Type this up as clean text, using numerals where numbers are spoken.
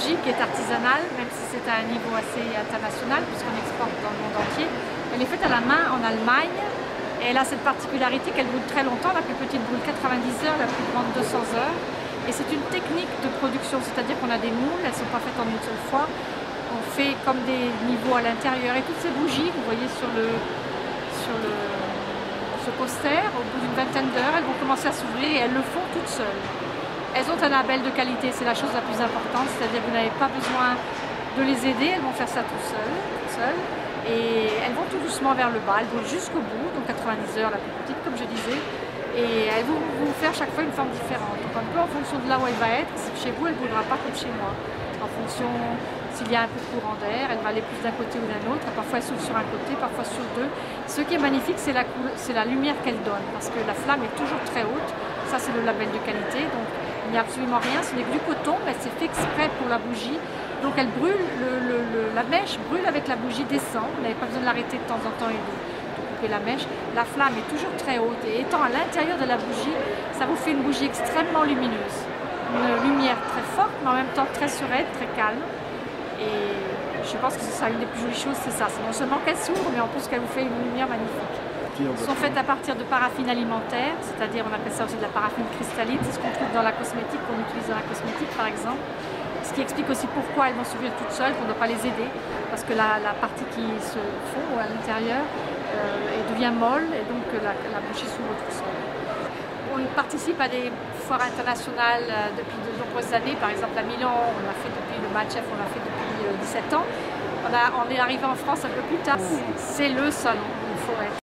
bougie qui est artisanale, même si c'est à un niveau assez international, puisqu'on exporte dans le monde entier. Elle est faite à la main en Allemagne, et elle a cette particularité qu'elle brûle très longtemps. La plus petite brûle 90 heures, la plus grande 200 heures. Et c'est une technique de production, c'est-à-dire qu'on a des moules, elles ne sont pas faites en une seule fois. On fait comme des niveaux à l'intérieur. Et toutes ces bougies, vous voyez sur ce poster, au bout d'une vingtaine d'heures, elles vont commencer à s'ouvrir et elles le font toutes seules. Elles ont un label de qualité, c'est la chose la plus importante, c'est-à-dire que vous n'avez pas besoin de les aider, elles vont faire ça toutes seules. Et elles vont tout doucement vers le bas, elles vont jusqu'au bout, donc 90 heures la plus petite comme je disais, et elles vont vous faire chaque fois une forme différente. Donc un peu en fonction de là où elle va être, chez vous elle ne bougera pas comme chez moi. En fonction s'il y a un peu de courant d'air, elle va aller plus d'un côté ou d'un autre, parfois elle s'ouvre sur un côté, parfois sur deux. Ce qui est magnifique, c'est la lumière qu'elle donne, parce que la flamme est toujours très haute, ça c'est le label de qualité, donc il n'y a absolument rien, ce n'est que du coton, mais c'est fait exprès pour la bougie. Donc elle brûle, la mèche brûle avec la bougie, descend, vous n'avez pas besoin de l'arrêter de temps en temps et de couper la mèche. La flamme est toujours très haute et étant à l'intérieur de la bougie, ça vous fait une bougie extrêmement lumineuse. Une lumière très forte, mais en même temps très sereine, très calme. Et je pense que c'est ça, une des plus jolies choses, c'est ça. C'est non seulement qu'elle s'ouvre, mais en plus qu'elle vous fait une lumière magnifique. Elles sont faites à partir de paraffine alimentaire, c'est-à-dire on appelle ça aussi de la paraffine cristalline, c'est ce qu'on trouve dans la cosmétique, qu'on utilise dans la cosmétique par exemple. Ce qui explique aussi pourquoi elles vont s'ouvrir toutes seules, qu'on ne doit pas les aider, parce que la partie qui se fond à l'intérieur elle devient molle et donc la bougie s'ouvre toute seule. On participe à des foires internationales depuis de nombreuses années, par exemple à Milan, on l'a fait depuis le Matchef, on l'a fait depuis 17 ans. On est arrivé en France un peu plus tard, c'est le salon où il faut être.